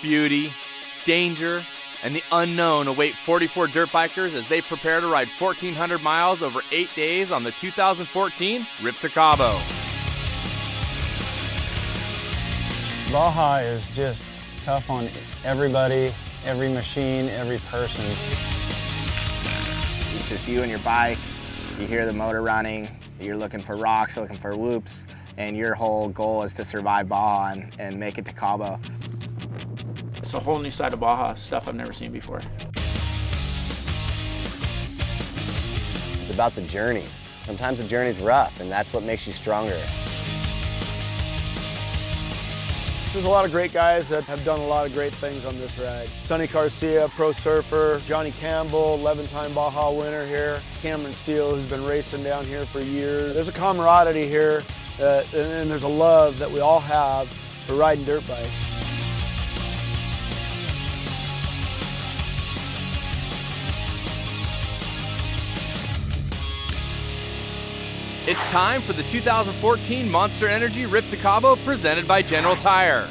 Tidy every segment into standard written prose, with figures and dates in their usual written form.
beauty, danger, and the unknown await 44 dirt bikers as they prepare to ride 1,400 miles over 8 days on the 2014 Rip to Cabo. Baja is just tough on everybody, every machine, every person. It's just you and your bike, you hear the motor running, you're looking for rocks, looking for whoops, and your whole goal is to survive Baja and make it to Cabo. It's a whole new side of Baja, stuff I've never seen before. It's about the journey. Sometimes the journey's rough, and that's what makes you stronger. There's a lot of great guys that have done a lot of great things on this ride. Sonny Garcia, pro surfer, Johnny Campbell, 11-time Baja winner here, Cameron Steele, who's been racing down here for years. There's a camaraderie here, and there's a love that we all have for riding dirt bikes. It's time for the 2014 Monster Energy Rip to Cabo presented by General Tire.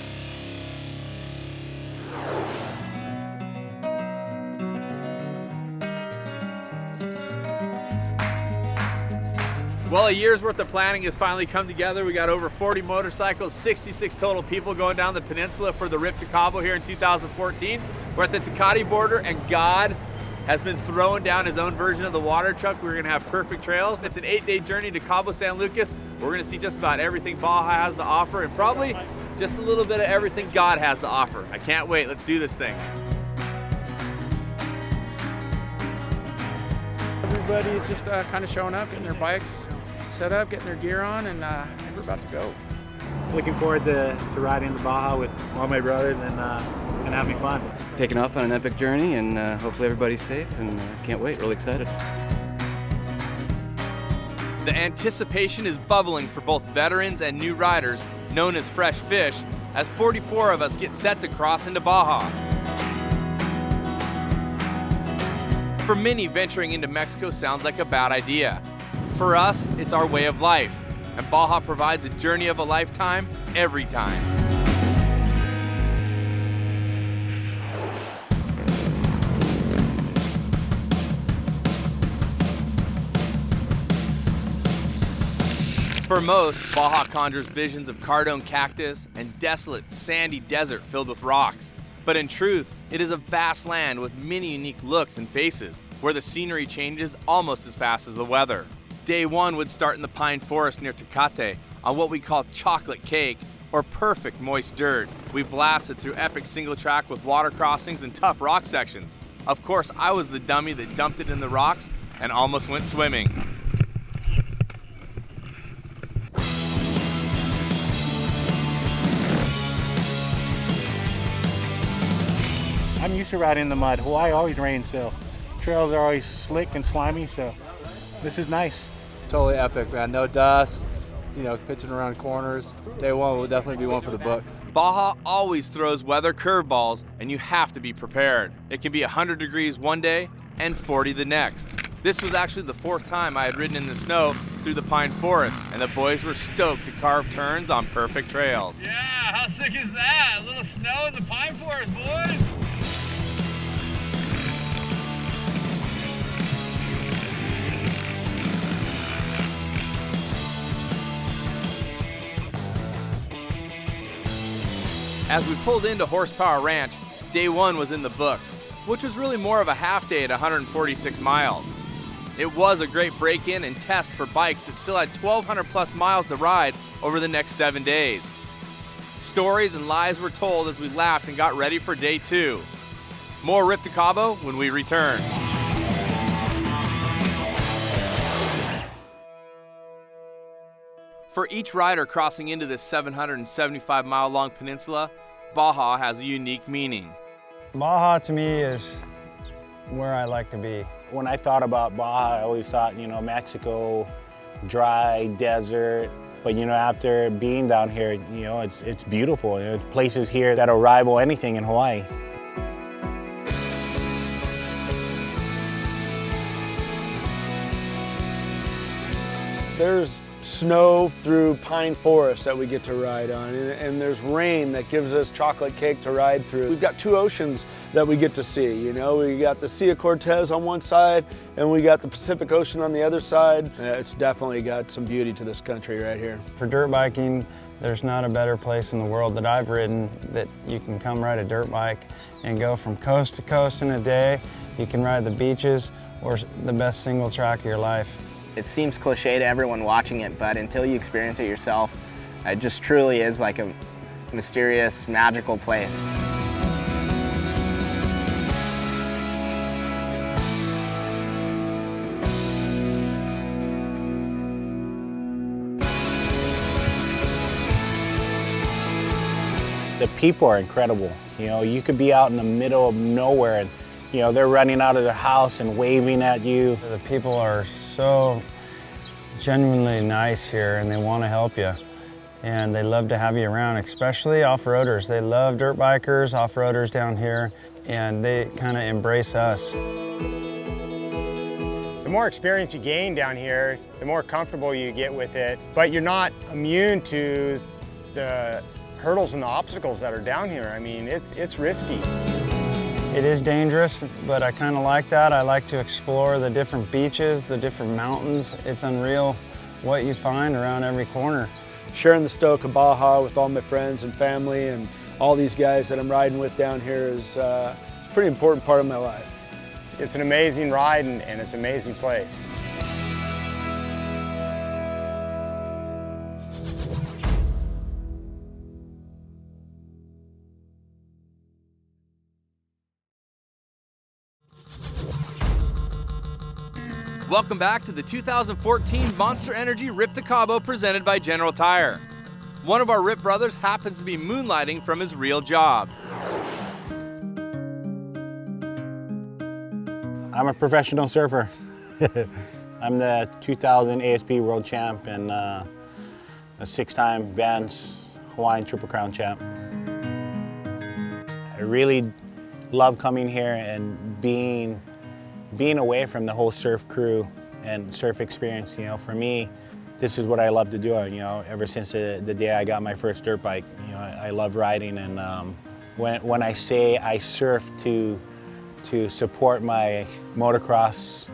Well, a year's worth of planning has finally come together. We got over 40 motorcycles, 66 total people going down the peninsula for the Rip to Cabo here in 2014. We're at the Tecate border, and God has been throwing down his own version of the water truck. We're gonna have perfect trails. It's an 8-day journey to Cabo San Lucas. We're gonna see just about everything Baja has to offer, and probably just a little bit of everything God has to offer. I can't wait, let's do this thing. Everybody's just kind of showing up, getting their bikes set up, getting their gear on, and we're about to go. Looking forward to riding the Baja with all my brothers and having fun. Taking off on an epic journey, and hopefully everybody's safe, and can't wait, really excited. The anticipation is bubbling for both veterans and new riders, known as Fresh Fish, as 44 of us get set to cross into Baja. For many, venturing into Mexico sounds like a bad idea. For us, it's our way of life, and Baja provides a journey of a lifetime every time. For most, Baja conjures visions of cardone cactus and desolate, sandy desert filled with rocks. But in truth, it is a vast land with many unique looks and faces, where the scenery changes almost as fast as the weather. Day one would start in the pine forest near Tecate on what we call chocolate cake, or perfect moist dirt. We blasted through epic single track with water crossings and tough rock sections. Of course, I was the dummy that dumped it in the rocks and almost went swimming. I'm used to riding in the mud. Hawaii always rains, so trails are always slick and slimy, so this is nice. Totally epic, man. No dust, pitching around corners. Day one will definitely be one for the books. Baja always throws weather curveballs, and you have to be prepared. It can be 100 degrees one day and 40 the next. This was actually the 4th time I had ridden in the snow through the pine forest, and the boys were stoked to carve turns on perfect trails. Yeah, how sick is that? A little snow in the pine forest, boys. As we pulled into Horsepower Ranch, day one was in the books, which was really more of a half day at 146 miles. It was a great break-in and test for bikes that still had 1,200 plus miles to ride over the next 7 days. Stories and lies were told as we laughed and got ready for day two. More Rip to Cabo when we return. For each rider crossing into this 775-mile-long peninsula, Baja has a unique meaning. Baja to me is where I like to be. When I thought about Baja, I always thought, Mexico, dry, desert. But, after being down here, it's beautiful. There's places here that'll rival anything in Hawaii. There's snow through pine forest that we get to ride on, and there's rain that gives us chocolate cake to ride through. We've got two oceans that we get to see, you know. We got the Sea of Cortez on one side, and we got the Pacific Ocean on the other side. It's definitely got some beauty to this country right here. For dirt biking, there's not a better place in the world that I've ridden that you can come ride a dirt bike and go from coast to coast in a day. You can ride the beaches or the best single track of your life. It seems cliche to everyone watching it, but until you experience it yourself, it just truly is like a mysterious, magical place. The people are incredible. You know, you could be out in the middle of nowhere and, you know, they're running out of their house and waving at you. The people are so genuinely nice here and they want to help you. And they love to have you around, especially off-roaders. They love dirt bikers, off-roaders down here, and they kind of embrace us. The more experience you gain down here, the more comfortable you get with it, but you're not immune to the hurdles and the obstacles that are down here. I mean, it's risky. It is dangerous, but I kind of like that. I like to explore the different beaches, the different mountains. It's unreal what you find around every corner. Sharing the stoke of Baja with all my friends and family and all these guys that I'm riding with down here is it's a pretty important part of my life. It's an amazing ride and it's an amazing place. Welcome back to the 2014 Monster Energy Rip to Cabo presented by General Tire. One of our Rip brothers happens to be moonlighting from his real job. I'm a professional surfer. I'm the 2000 ASP World Champ and a 6-time Vans Hawaiian Triple Crown Champ. I really love coming here and being away from the whole surf crew and surf experience. You know, for me, this is what I love to do. You know, ever since the day I got my first dirt bike, you know, I love riding. And when I say I surf to support my motocross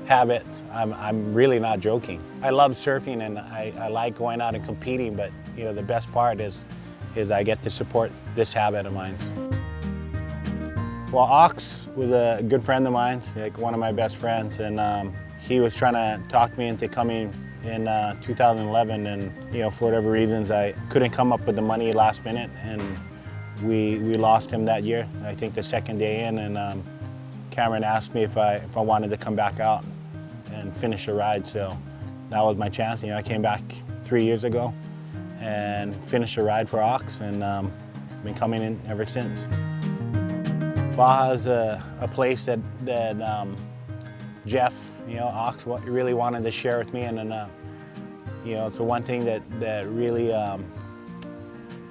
habit, I'm really not joking. I love surfing and I like going out and competing, but you know, the best part is I get to support this habit of mine. Well, Ox was a good friend of mine, like one of my best friends, and he was trying to talk me into coming in 2011, and you know, for whatever reasons, I couldn't come up with the money last minute, and we lost him that year. I think the second day in, and Cameron asked me if I wanted to come back out and finish the ride, so that was my chance. You know, I came back 3 years ago and finished the ride for Ox, and been coming in ever since. Baja is a place that Jeff, you know, Ox really wanted to share with me, and you know, it's the one thing that really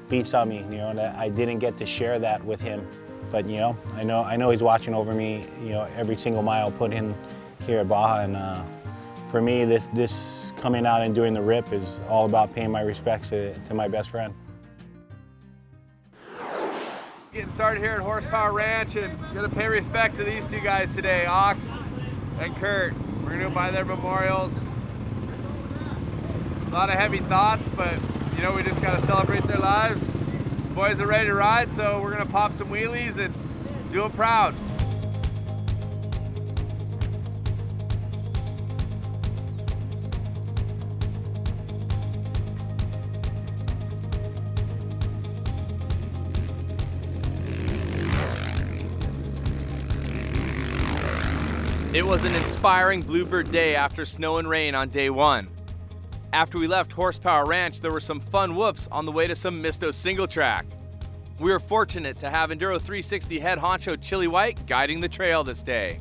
beats on me, you know, that I didn't get to share that with him. But you know, I know he's watching over me, you know, every single mile put in here at Baja, and for me, this coming out and doing the rip is all about paying my respects to my best friend. Getting started here at Horsepower Ranch, and gonna pay respects to these two guys today, Ox and Kurt. We're gonna go by their memorials. A lot of heavy thoughts, but you know, we just gotta celebrate their lives. The boys are ready to ride, so we're gonna pop some wheelies and do it proud. It was an inspiring Bluebird day after snow and rain on day one. After we left Horsepower Ranch, there were some fun whoops on the way to some Misto single track. We were fortunate to have Enduro 360 head honcho Chili White guiding the trail this day.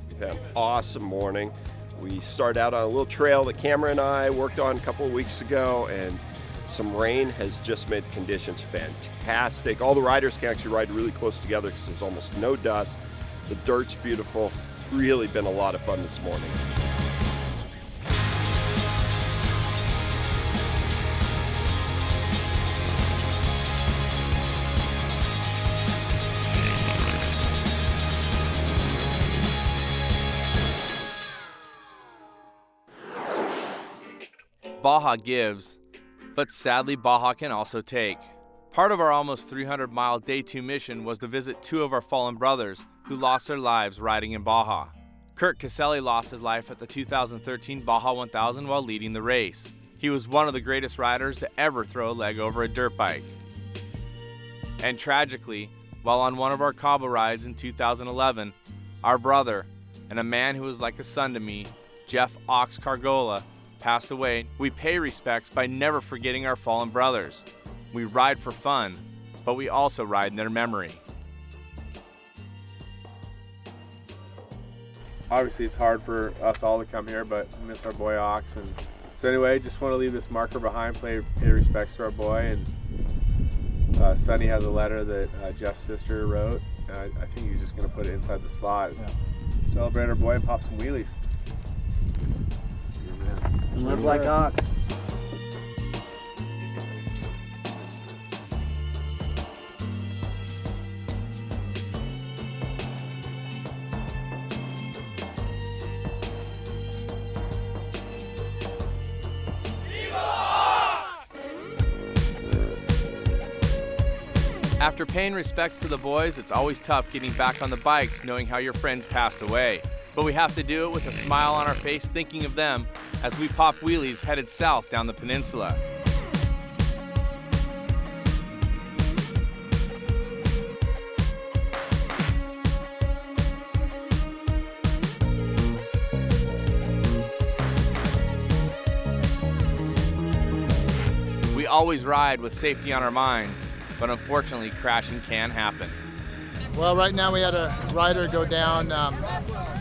We've had an awesome morning. We started out on a little trail that Cameron and I worked on a couple of weeks ago, and some rain has just made the conditions fantastic. All the riders can actually ride really close together because there's almost no dust. The dirt's beautiful. Really been a lot of fun this morning. Baja gives, but sadly Baja can also take. Part of our almost 300-mile Day 2 mission was to visit 2 of our fallen brothers who lost their lives riding in Baja. Kurt Caselli lost his life at the 2013 Baja 1000 while leading the race. He was one of the greatest riders to ever throw a leg over a dirt bike. And tragically, while on one of our Cabo rides in 2011, our brother, and a man who was like a son to me, Jeff Ox Cargola, passed away. We pay respects by never forgetting our fallen brothers. We ride for fun, but we also ride in their memory. Obviously it's hard for us all to come here, but I miss our boy Ox. And so anyway, just want to leave this marker behind, pay respects to our boy. And Sonny has a letter that Jeff's sister wrote. I think he's just going to put it inside the slot. Yeah. Celebrate our boy and pop some wheelies. And live like Ox. After paying respects to the boys, it's always tough getting back on the bikes knowing how your friends passed away. But we have to do it with a smile on our face thinking of them as we pop wheelies headed south down the peninsula. We always ride with safety on our minds, but unfortunately crashing can happen. Well, right now we had a rider go down,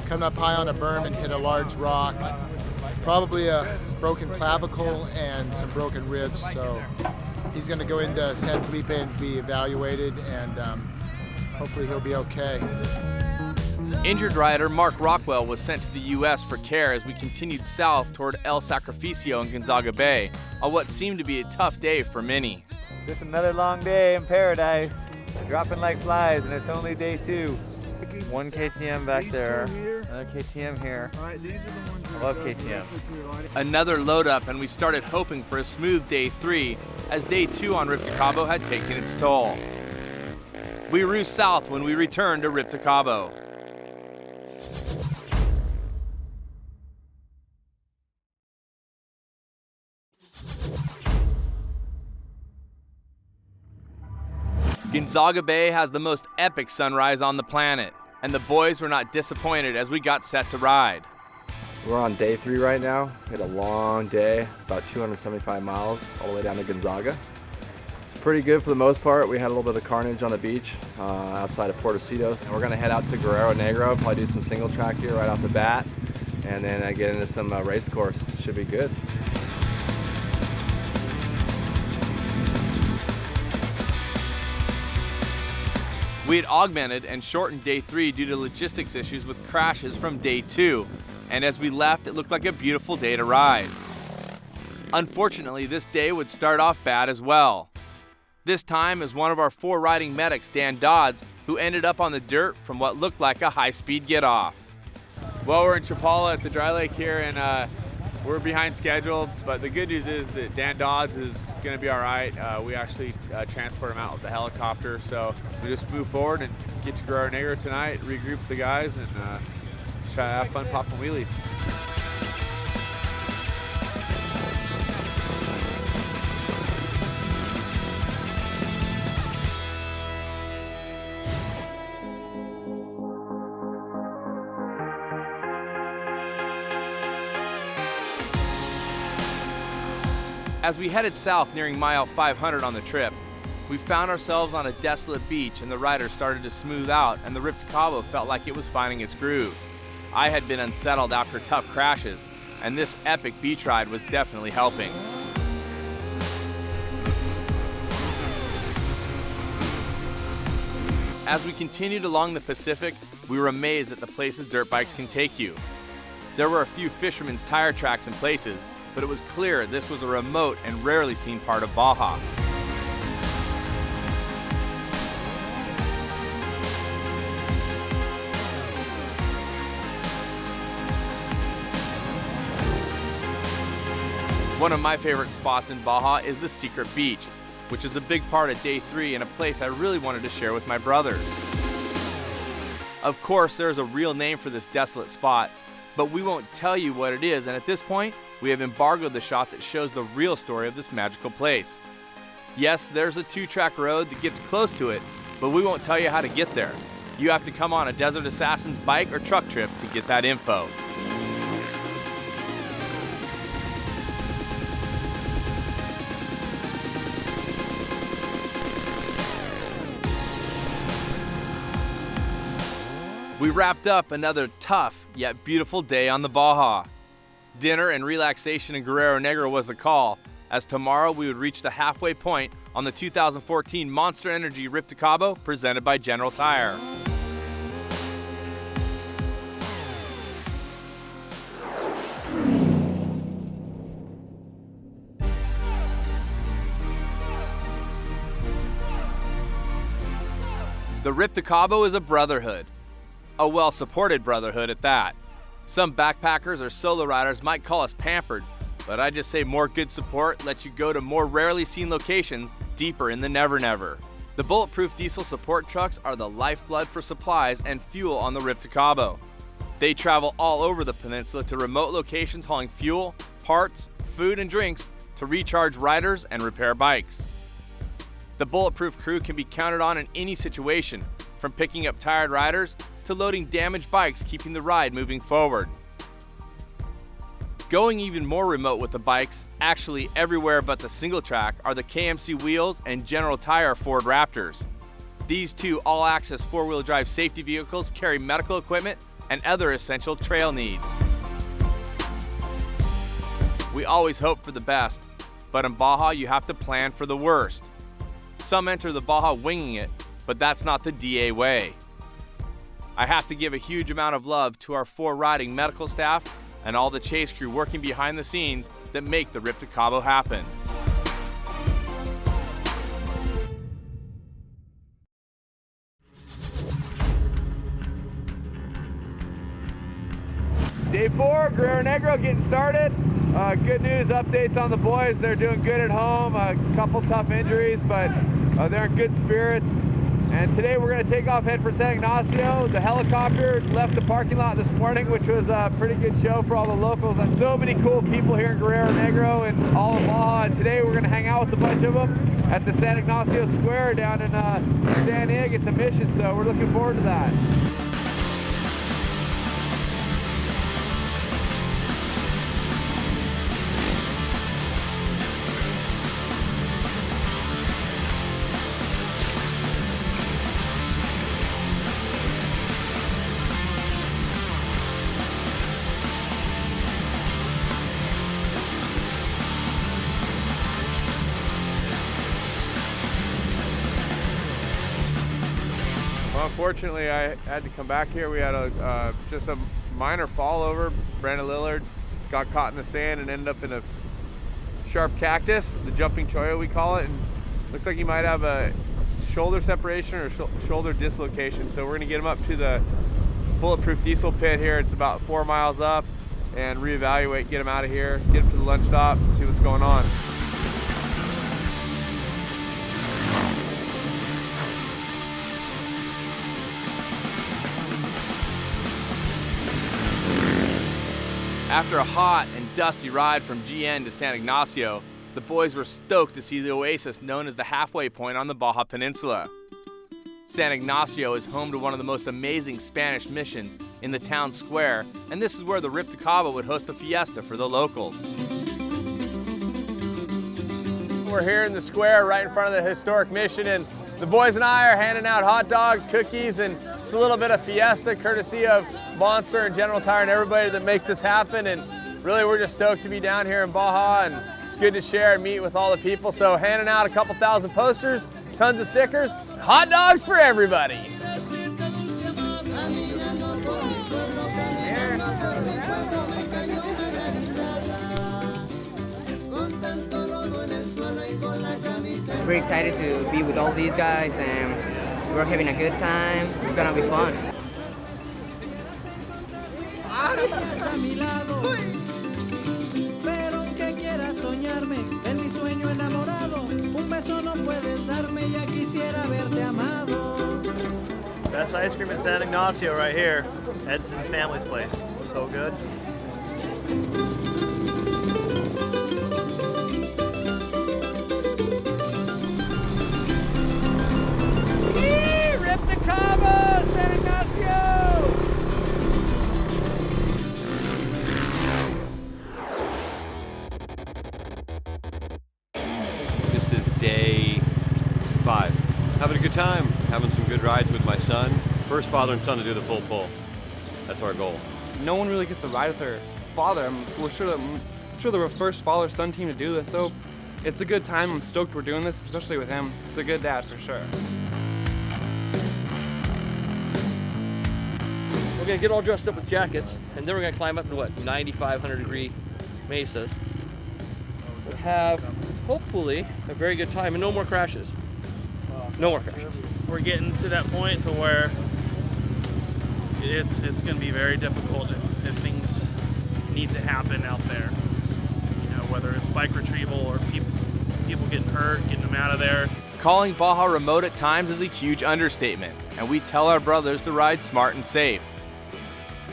come up high on a berm and hit a large rock. Probably a broken clavicle and some broken ribs, so he's going to go into San Felipe and be evaluated, and hopefully he'll be okay. Injured rider Mark Rockwell was sent to the U.S. for care as we continued south toward El Sacrificio in Gonzaga Bay on what seemed to be a tough day for many. Just another long day in paradise. Dropping like flies, and it's only day 2. 1 KTM back there, another KTM here. I love KTM. Another load up, and we started hoping for a smooth day 3 as day 2 on Rip to Cabo had taken its toll. We roost south when we return to Rip to Cabo. Gonzaga Bay has the most epic sunrise on the planet, and the boys were not disappointed as we got set to ride. We're on day 3 right now. We had a long day, about 275 miles all the way down to Gonzaga. It's pretty good for the most part. We had a little bit of carnage on the beach outside of Portecitos. And we're gonna head out to Guerrero Negro, probably do some single track here right off the bat, and then get into some race course. It should be good. We had augmented and shortened day 3 due to logistics issues with crashes from day 2, and as we left, it looked like a beautiful day to ride. Unfortunately, this day would start off bad as well. This time is one of our 4 riding medics, Dan Dodds, who ended up on the dirt from what looked like a high-speed get-off. Well, we're in Chapala at the dry lake here, and we're behind schedule, but the good news is that Dan Dodds is going to be all right. We actually transport him out with the helicopter, so we just move forward and get to Guerrero Negro tonight, regroup with the guys, and try to have fun popping wheelies. As we headed south nearing mile 500 on the trip, we found ourselves on a desolate beach and the rider started to smooth out and the Rip to Cabo felt like it was finding its groove. I had been unsettled after tough crashes, and this epic beach ride was definitely helping. As we continued along the Pacific, we were amazed at the places dirt bikes can take you. There were a few fishermen's tire tracks in places, but it was clear this was a remote and rarely seen part of Baja. One of my favorite spots in Baja is the Secret Beach, which is a big part of day 3 and a place I really wanted to share with my brothers. Of course, there's a real name for this desolate spot, but we won't tell you what it is, and at this point, we have embargoed the shot that shows the real story of this magical place. Yes, there's a 2-track road that gets close to it, but we won't tell you how to get there. You have to come on a Desert Assassin's bike or truck trip to get that info. We wrapped up another tough yet beautiful day on the Baja. Dinner and relaxation in Guerrero Negro was the call, as tomorrow we would reach the halfway point on the 2014 Monster Energy Rip to Cabo presented by General Tire. The Rip to Cabo is a brotherhood. A well-supported brotherhood at that. Some backpackers or solo riders might call us pampered, but I just say more good support lets you go to more rarely seen locations deeper in the Never Never. The bulletproof diesel support trucks are the lifeblood for supplies and fuel on the Rip to Cabo. They travel all over the peninsula to remote locations hauling fuel, parts, food, and drinks to recharge riders and repair bikes. The bulletproof crew can be counted on in any situation, from picking up tired riders to loading damaged bikes, keeping the ride moving forward. Going even more remote with the bikes, actually everywhere but the single track, are the KMC Wheels and General Tire Ford Raptors. These two all-access four-wheel drive safety vehicles carry medical equipment and other essential trail needs. We always hope for the best, but in Baja you have to plan for the worst. Some enter the Baja winging it, but that's not the DA way. I have to give a huge amount of love to our 4 riding medical staff and all the chase crew working behind the scenes that make the Rip to Cabo happen. Day 4, Guerrero Negro getting started. Good news, updates on the boys. They're doing good at home. A couple tough injuries, but they're in good spirits. And today we're going to take off, head for San Ignacio. The helicopter left the parking lot this morning, which was a pretty good show for all the locals. And so many cool people here in Guerrero Negro and all of Baja. And today we're going to hang out with a bunch of them at the San Ignacio Square down in San Ig at the Mission. So we're looking forward to that. Unfortunately, I had to come back here. We had just a minor fall over. Brandon Lillard got caught in the sand and ended up in a sharp cactus, the jumping cholla we call it, and looks like he might have a shoulder separation or shoulder dislocation. So we're gonna get him up to the bulletproof diesel pit here. It's about 4 miles up, and reevaluate, get him out of here, get him to the lunch stop, see what's going on. After a hot and dusty ride from GN to San Ignacio, the boys were stoked to see the oasis known as the halfway point on the Baja Peninsula. San Ignacio is home to one of the most amazing Spanish missions in the town square, and this is where the Rip to Cabo would host a fiesta for the locals. We're here in the square right in front of the historic mission, and the boys and I are handing out hot dogs, cookies, and just a little bit of fiesta courtesy of Monster and General Tire and everybody that makes this happen. And really, we're just stoked to be down here in Baja, and it's good to share and meet with all the people. So handing out a couple thousand posters, tons of stickers, hot dogs for everybody. We're excited to be with all these guys, and we're having a good time. It's gonna be fun. Pero que quieras Best ice cream in San Ignacio right here. Edson's family's place. So good. Rip the Cabo, San Ignacio! This is day 5. Having a good time, having some good rides with my son. First father and son to do the full pull. That's our goal. No one really gets to ride with their father. We're sure they're the first father-son team to do this, so it's a good time. I'm stoked we're doing this, especially with him. It's a good dad for sure. We're gonna get all dressed up with jackets, and then we're gonna climb up to what, 95, 100-degree mesas. We'll have, hopefully, a very good time and no more crashes. No more crashes. We're getting to that point to where it's going to be very difficult if things need to happen out there. You know, whether it's bike retrieval or people getting hurt, getting them out of there. Calling Baja remote at times is a huge understatement, and we tell our brothers to ride smart and safe.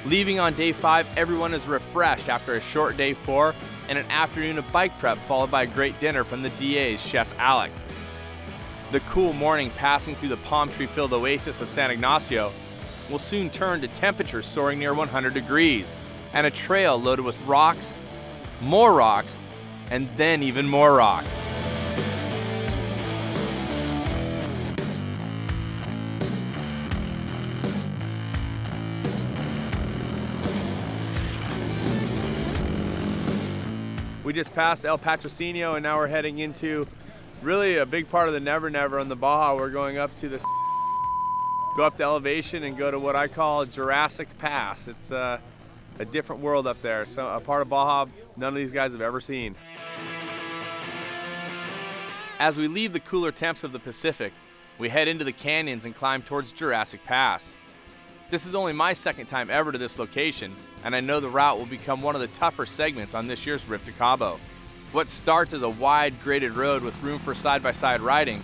Leaving on day 5, everyone is refreshed after a short day 4 and an afternoon of bike prep followed by a great dinner from the DA's Chef Alec. The cool morning passing through the palm tree-filled oasis of San Ignacio will soon turn to temperatures soaring near 100 degrees and a trail loaded with rocks, more rocks, and then even more rocks. We just passed El Patrocinio and now we're heading into really a big part of the Never Never on the Baja. We're going up to this, go up to elevation and go to what I call Jurassic Pass. It's a different world up there. So a part of Baja none of these guys have ever seen. As we leave the cooler temps of the Pacific, we head into the canyons and climb towards Jurassic Pass. This is only my second time ever to this location, and I know the route will become one of the tougher segments on this year's Rip to Cabo. What starts as a wide graded road with room for side-by-side riding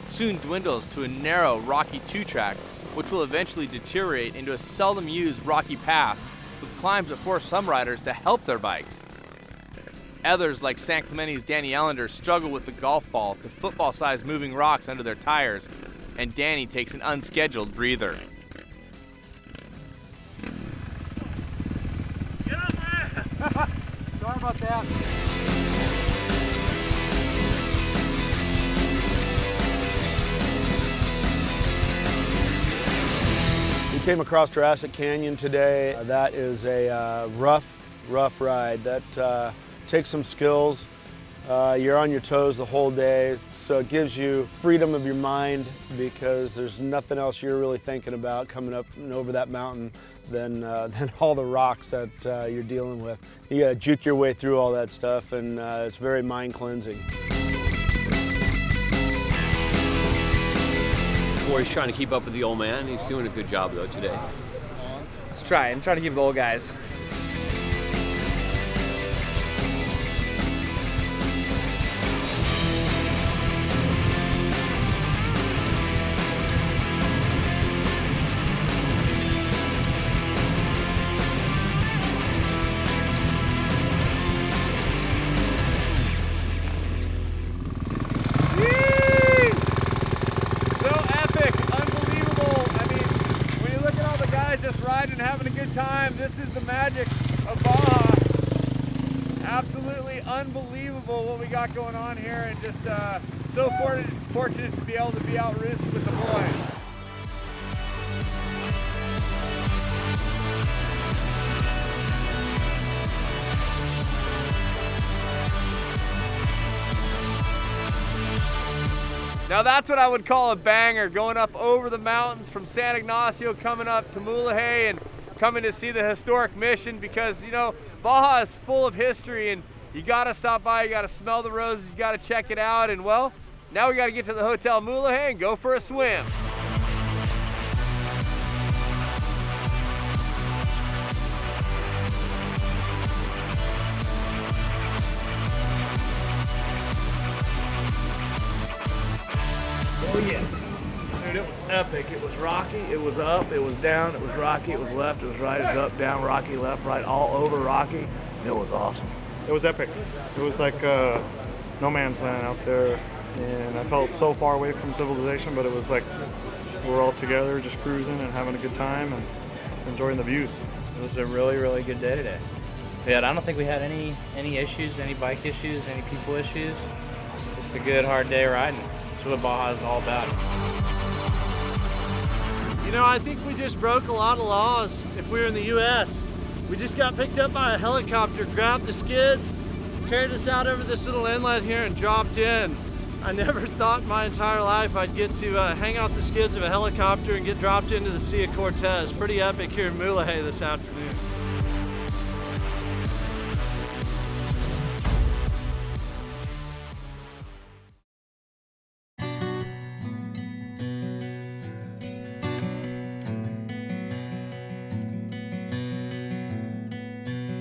soon dwindles to a narrow, rocky 2-track, which will eventually deteriorate into a seldom used rocky pass with climbs that force some riders to help their bikes. Others, like San Clemente's Danny Ellender, struggle with the golf ball to football-sized moving rocks under their tires, and Danny takes an unscheduled breather. Sorry about that. We came across Jurassic Canyon today. That is a rough ride. That takes some skills. You're on your toes the whole day, so it gives you freedom of your mind because there's nothing else you're really thinking about coming up and over that mountain than all the rocks that you're dealing with. You gotta juke your way through all that stuff, and it's very mind cleansing. Boy's trying to keep up with the old man. He's doing a good job though today. Let's try. I'm trying to keep the old guys. This is the magic of Baja. Absolutely unbelievable what we got going on here, and just so fortunate to be able to be out risk with the boys. Now that's what I would call a banger, going up over the mountains from San Ignacio, coming up to Mulegé, and coming to see the historic mission, because, you know, Baja is full of history and you gotta stop by, you gotta smell the roses, you gotta check it out, and well, now we gotta get to the Hotel Mulegé and go for a swim. Oh yeah. Dude, it was epic. It was rocky, it was up, it was down, it was rocky, it was left, it was right, it was up, down, rocky, left, right, all over rocky. It was awesome. It was epic. It was like no man's land out there, and I felt so far away from civilization, but it was like we're all together just cruising and having a good time and enjoying the views. It was a really, really good day today. Yeah, I don't think we had any issues, any bike issues, any people issues. Just a good, hard day riding. That's what Baja is all about. You know, I think we just broke a lot of laws if we were in the U.S. We just got picked up by a helicopter, grabbed the skids, carried us out over this little inlet here and dropped in. I never thought in my entire life I'd get to hang out the skids of a helicopter and get dropped into the Sea of Cortez. Pretty epic here in Muley this afternoon.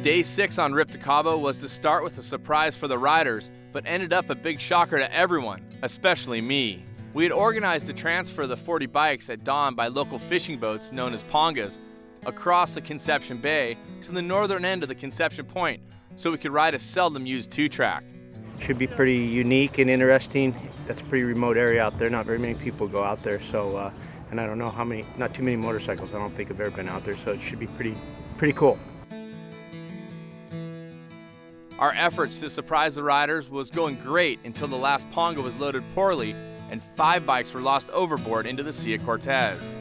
Day 6 on Rip to Cabo was to start with a surprise for the riders, but ended up a big shocker to everyone, especially me. We had organized to transfer the 40 bikes at dawn by local fishing boats known as pongas across the Conception Bay to the northern end of the Conception Point so we could ride a seldom used 2-track. Should be pretty unique and interesting. That's a pretty remote area out there. Not very many people go out there, so and I don't know how many, not too many motorcycles I don't think have ever been out there, so it should be pretty cool. Our efforts to surprise the riders was going great until the last ponga was loaded poorly and 5 bikes were lost overboard into the Sea of Cortez.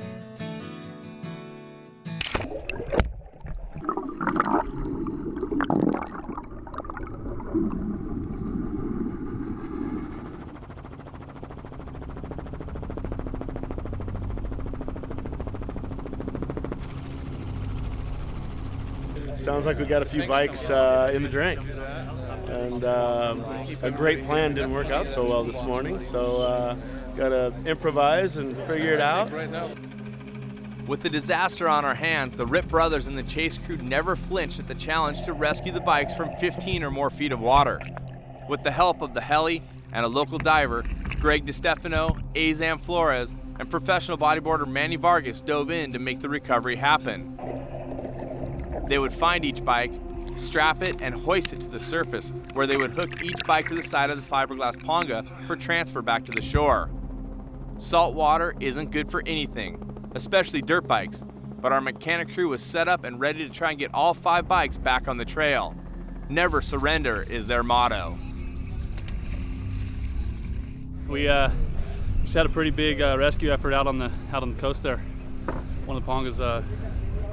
Sounds like we got a few bikes in the drink. And a great plan didn't work out so well this morning, so got to improvise and figure it out. With the disaster on our hands, the Rip brothers and the chase crew never flinched at the challenge to rescue the bikes from 15 or more feet of water. With the help of the heli and a local diver, Greg DiStefano, Azam Flores, and professional bodyboarder Manny Vargas dove in to make the recovery happen. They would find each bike, strap it, and hoist it to the surface, where they would hook each bike to the side of the fiberglass ponga for transfer back to the shore. Salt water isn't good for anything, especially dirt bikes, but our mechanic crew was set up and ready to try and get all 5 bikes back on the trail. Never surrender is their motto. We just had a pretty big rescue effort out on the coast there. One of the pongas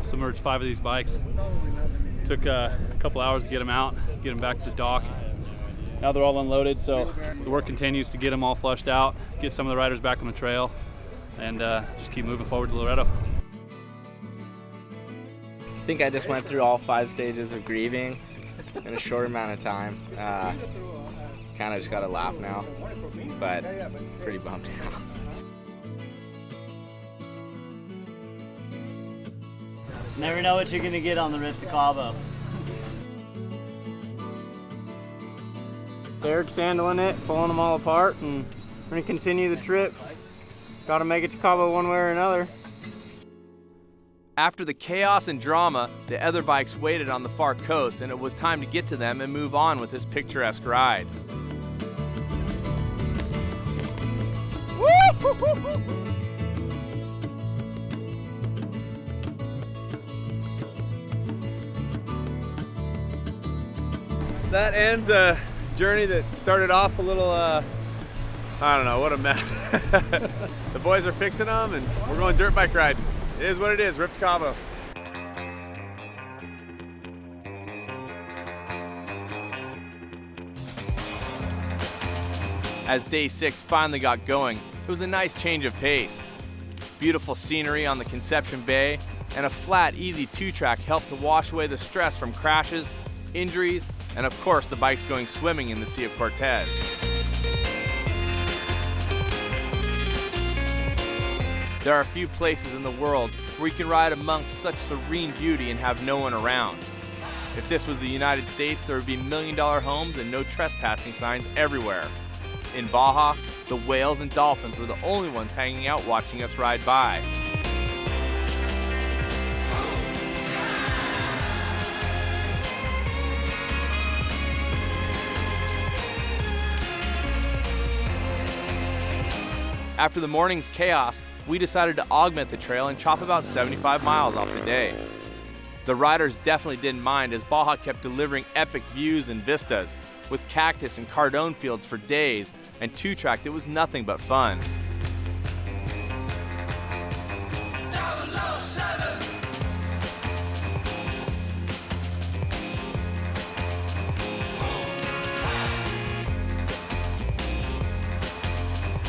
submerged 5 of these bikes. Took a couple hours to get them out, get them back to the dock. Now they're all unloaded, so the work continues to get them all flushed out, get some of the riders back on the trail, and just keep moving forward to Loretto. I think I just went through all 5 stages of grieving in a short amount of time. Kind of just got to laugh now, but pretty bummed out. Never know what you're gonna get on the Rip to Cabo. Eric's handling it, pulling them all apart, and we're gonna continue the trip. Gotta make it to Cabo one way or another. After the chaos and drama, the other bikes waited on the far coast, and it was time to get to them and move on with this picturesque ride. That ends a journey that started off a little, I don't know, what a mess. The boys are fixing them and we're going dirt bike riding. It is what it is, Rip to Cabo. As day 6 finally got going, it was a nice change of pace. Beautiful scenery on the Conception Bay and a flat, easy 2-track helped to wash away the stress from crashes, injuries, and of course the bikes going swimming in the Sea of Cortez. There are few places in the world where you can ride amongst such serene beauty and have no one around. If this was the United States, there would be $1 million homes and no trespassing signs everywhere. In Baja, the whales and dolphins were the only ones hanging out watching us ride by. After the morning's chaos, we decided to augment the trail and chop about 75 miles off the day. The riders definitely didn't mind, as Baja kept delivering epic views and vistas, with cactus and cardone fields for days, and two-track that was nothing but fun.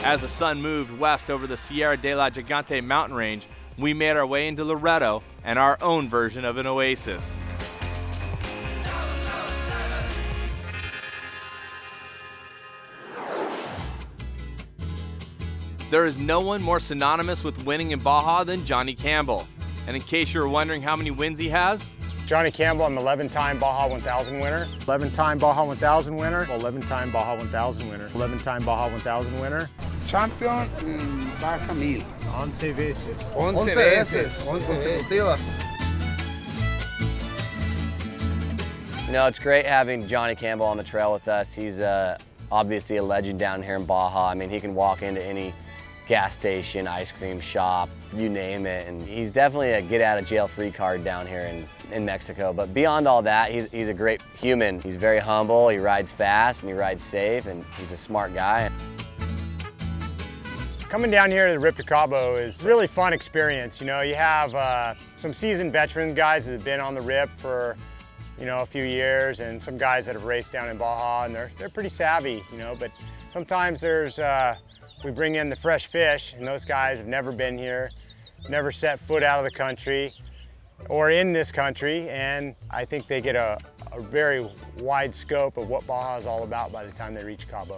As the sun moved west over the Sierra de la Gigante mountain range, we made our way into Loreto and our own version of an oasis. There is no one more synonymous with winning in Baja than Johnny Campbell. And in case you were wondering how many wins he has, Johnny Campbell, I'm 11-time Baja 1000 winner, 11-time Baja 1000 winner, 11-time Baja 1000 winner, 11-time Baja 1000 winner. Champion in Baja 1000. 11 veces. 11 veces. 11 consecutivas. You know, it's great having Johnny Campbell on the trail with us. He's obviously a legend down here in Baja. I mean, he can walk into any gas station, ice cream shop, you name it, and he's definitely a get-out-of-jail-free card down here in Mexico. But beyond all that, he's a great human. He's very humble, he rides fast, and he rides safe, and he's a smart guy. Coming down here to the Rip to Cabo is a really fun experience. You know, you have some seasoned veteran guys that have been on the Rip for, you know, a few years, and some guys that have raced down in Baja, and they're pretty savvy, you know, but sometimes we bring in the fresh fish, and those guys have never been here, never set foot out of the country or in this country, and I think they get a very wide scope of what Baja is all about by the time they reach Cabo.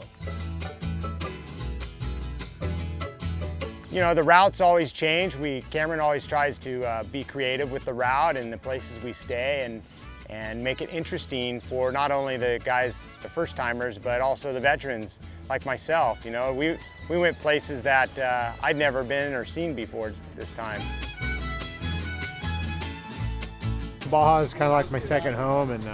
You know, the routes always change. Cameron always tries to be creative with the route and the places we stay, and make it interesting for not only the guys, the first timers, but also the veterans like myself. You know, we went places that I'd never been or seen before this time. Baja is kind of like my second home, and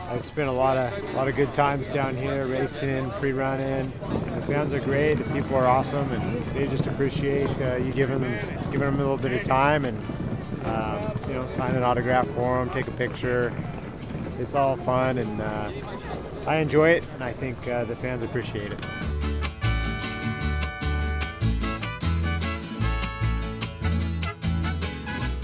I've spent a lot of good times down here, racing, pre-running. The fans are great, the people are awesome, and they just appreciate you giving them a little bit of time, and you know, sign an autograph for them, take a picture. It's all fun, and I enjoy it, and I think the fans appreciate it.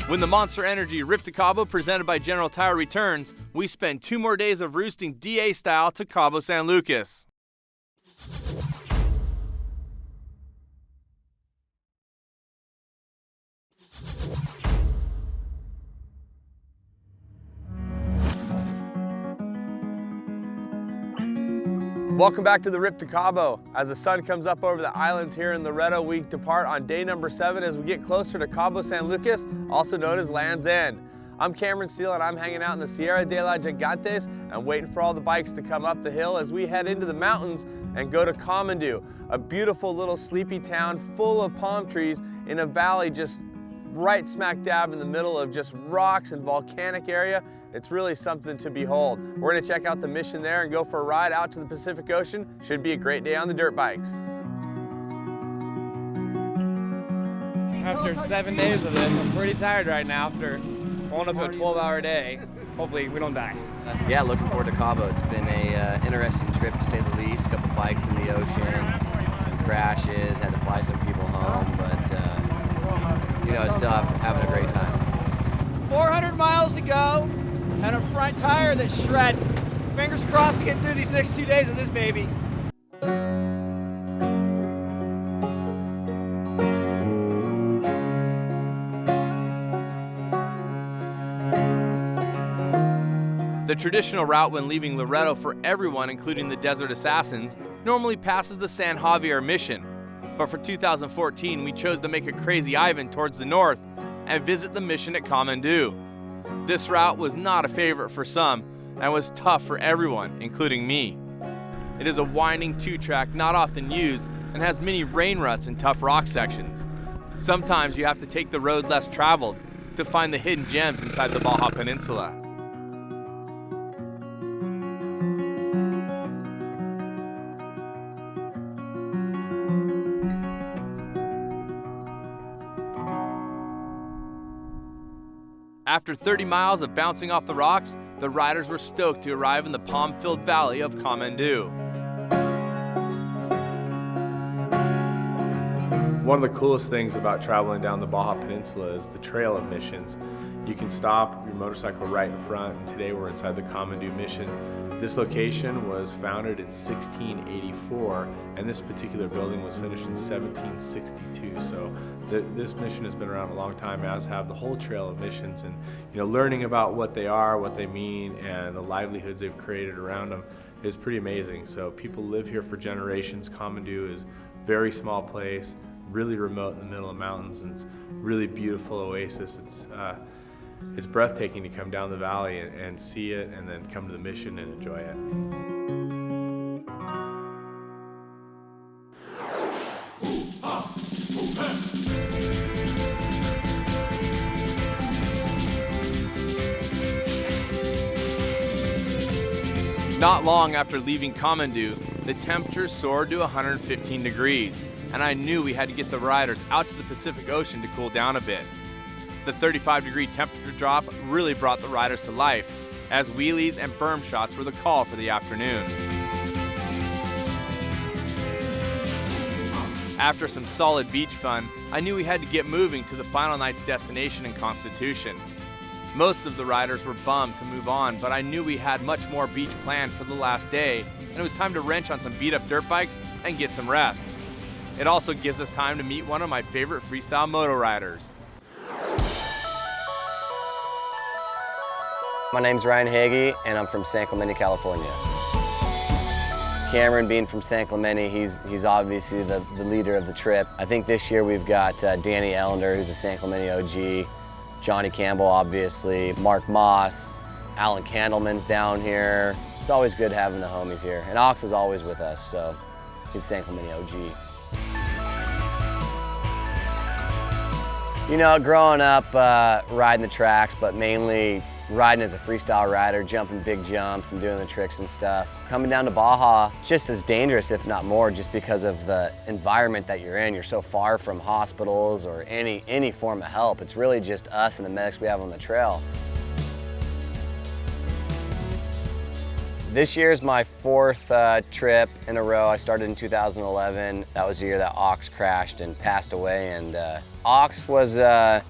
when the Monster Energy Rip to Cabo presented by General Tire returns, we spend 2 more days of roosting DA style to Cabo San Lucas. Welcome back to the Rip to Cabo. As the sun comes up over the islands here in Loreto, we depart on day number 7 as we get closer to Cabo San Lucas, also known as Land's End. I'm Cameron Steele and I'm hanging out in the Sierra de la Gigantes and waiting for all the bikes to come up the hill as we head into the mountains and go to Comandú, a beautiful little sleepy town full of palm trees in a valley just right smack dab in the middle of just rocks and volcanic area. It's really something to behold. We're gonna check out the mission there and go for a ride out to the Pacific Ocean. Should be a great day on the dirt bikes. After 7 days of this, I'm pretty tired right now after going up to a 12-hour day. Hopefully we don't die. Yeah, looking forward to Cabo. It's been a interesting trip to say the least. A couple bikes in the ocean, some crashes, had to fly some people home, but you know, still having a great time. 400 miles to go, and a front tire that's shredded. Fingers crossed to get through these next 2 days with this baby. The traditional route when leaving Loreto for everyone, including the Desert Assassins, normally passes the San Javier Mission. But for 2014, we chose to make a crazy Ivan towards the north and visit the mission at Comandú. This route was not a favorite for some and was tough for everyone, including me. It is a winding 2-track not often used and has many rain ruts and tough rock sections. Sometimes you have to take the road less traveled to find the hidden gems inside the Baja Peninsula. After 30 miles of bouncing off the rocks, the riders were stoked to arrive in the palm-filled valley of Kamandú. One of the coolest things about traveling down the Baja Peninsula is the trail of missions. You can stop your motorcycle right in front, and today we're inside the Kamandú mission. This location was founded in 1684, and this particular building was finished in 1762. So this mission has been around a long time, as have the whole trail of missions. And learning about what they are, what they mean, and the livelihoods they've created around them is pretty amazing. So people live here for generations. Kamandú is a very small place, really remote in the middle of mountains, and it's a really beautiful oasis. It's breathtaking to come down the valley and see it, and then come to the mission and enjoy it. Not long after leaving Kamandú, the temperature soared to 115 degrees, and I knew we had to get the riders out to the Pacific Ocean to cool down a bit. The 35-degree temperature drop really brought the riders to life, as wheelies and berm shots were the call for the afternoon. After some solid beach fun, I knew we had to get moving to the final night's destination in Constitution. Most of the riders were bummed to move on, but I knew we had much more beach planned for the last day, and it was time to wrench on some beat-up dirt bikes and get some rest. It also gives us time to meet one of my favorite freestyle moto riders. My name's Ryan Hagee, and I'm from San Clemente, California. Cameron, being from San Clemente, he's obviously the leader of the trip. I think this year we've got Danny Ellender, who's a San Clemente OG, Johnny Campbell, obviously, Mark Moss, Alan Candleman's down here. It's always good having the homies here. And Ox is always with us, so he's San Clemente OG. Growing up, riding the tracks, but mainly riding as a freestyle rider, jumping big jumps and doing the tricks and stuff. Coming down to Baja, it's just as dangerous, if not more, just because of the environment that you're in. You're so far from hospitals or any form of help. It's really just us and the medics we have on the trail. This year's my fourth trip in a row. I started in 2011. That was the year that Ox crashed and passed away. And Ox was, a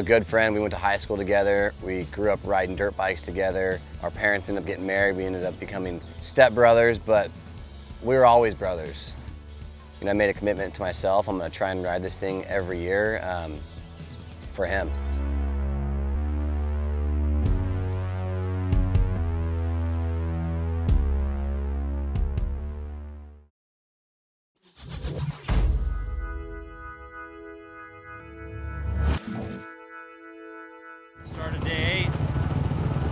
good friend. We went to high school together. We grew up riding dirt bikes together. Our parents ended up getting married. We ended up becoming stepbrothers, but we were always brothers. I made a commitment to myself. I'm gonna try and ride this thing every year for him. Started day 8.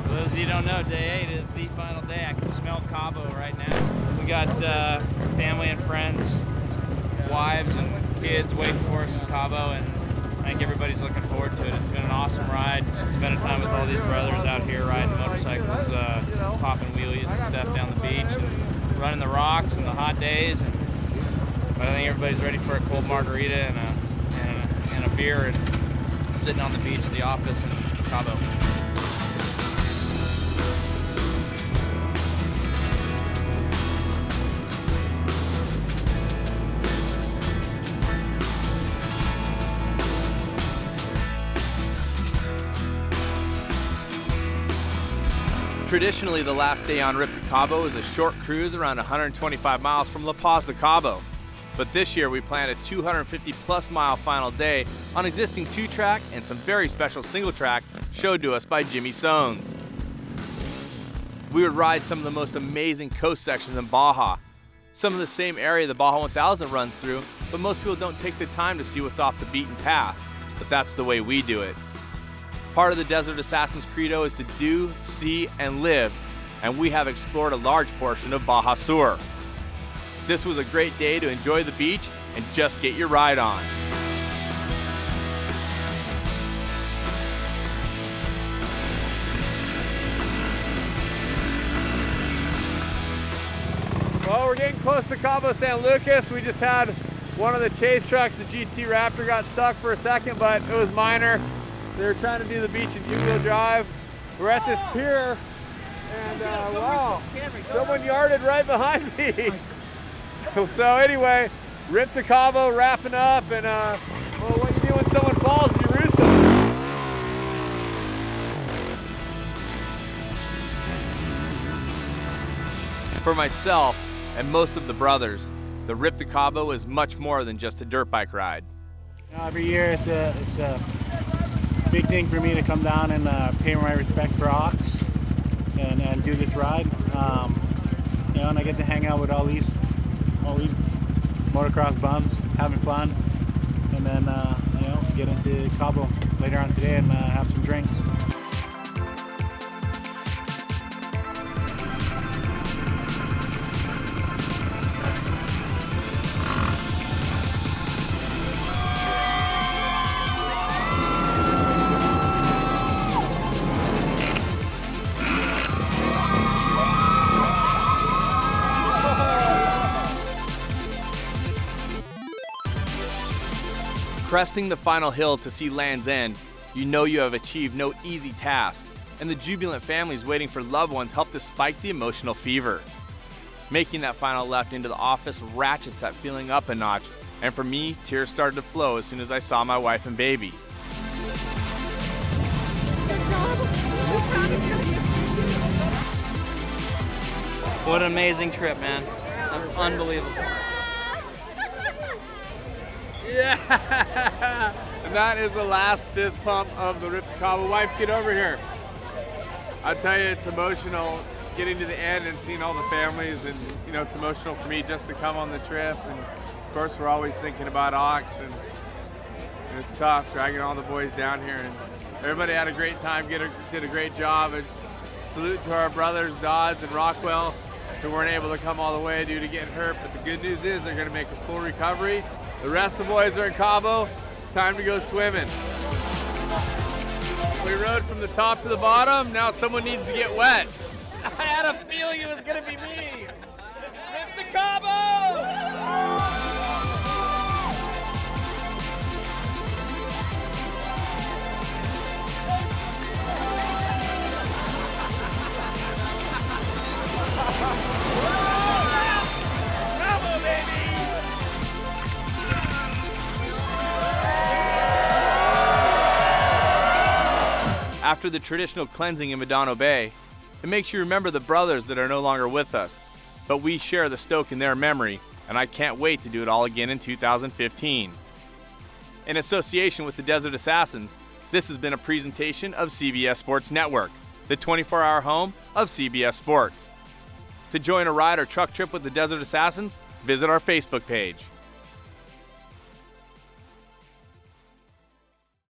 For those of you who don't know, day 8 is the final day. I can smell Cabo right now. We got family and friends, wives and kids waiting for us in Cabo, and I think everybody's looking forward to it. It's been an awesome ride. Spending time with all these brothers out here riding motorcycles, popping wheelies and stuff down the beach, and running the rocks and the hot days. And I think everybody's ready for a cold margarita and a beer and sitting on the beach at the office in Cabo. Traditionally, the last day en route to Cabo is a short cruise around 125 miles from La Paz to Cabo. But this year we planned a 250-plus mile final day on existing 2-track and some very special single-track showed to us by Jimmy Sones. We would ride some of the most amazing coast sections in Baja, some of the same area the Baja 1000 runs through, but most people don't take the time to see what's off the beaten path. But that's the way we do it. Part of the Desert Assassin's credo is to do, see, and live, and we have explored a large portion of Baja Sur. This was a great day to enjoy the beach and just get your ride on. Well, we're getting close to Cabo San Lucas. We just had one of the chase trucks, the GT Raptor, got stuck for a second, but it was minor. They were trying to do the beach and two-wheel drive. We're at this pier, and wow, someone yarded right behind me. So anyway, Rip to Cabo, wrapping up, and well, what you do when someone falls, you roost them. For myself and most of the brothers, the Rip to Cabo is much more than just a dirt bike ride. Every year it's a big thing for me to come down and pay my respects for Ox and do this ride. And I get to hang out with all these motocross bums, having fun, and then get into Cabo later on today and have some drinks. Cresting the final hill to see Land's End, you know you have achieved no easy task, and the jubilant families waiting for loved ones help to spike the emotional fever. Making that final left into the office ratchets that feeling up a notch, and for me, tears started to flow as soon as I saw my wife and baby. What an amazing trip, man. Unbelievable. Yeah! And that is the last fist pump of the Rip to Cabo. Wife, get over here. I tell you, it's emotional getting to the end and seeing all the families, and it's emotional for me just to come on the trip. And of course, we're always thinking about Ox, and it's tough dragging all the boys down here. And everybody had a great time, did a great job. And salute to our brothers Dodds and Rockwell, who weren't able to come all the way due to getting hurt. But the good news is they're going to make a full recovery. The rest of the boys are in Cabo. It's time to go swimming. We rode from the top to the bottom. Now someone needs to get wet. I had a feeling it was going to be me. Rip to Cabo! Bravo, baby! After the traditional cleansing in Medano Bay, it makes you remember the brothers that are no longer with us, but we share the stoke in their memory, and I can't wait to do it all again in 2015. In association with the Desert Assassins, this has been a presentation of CBS Sports Network, the 24-hour home of CBS Sports. To join a ride or truck trip with the Desert Assassins, visit our Facebook page.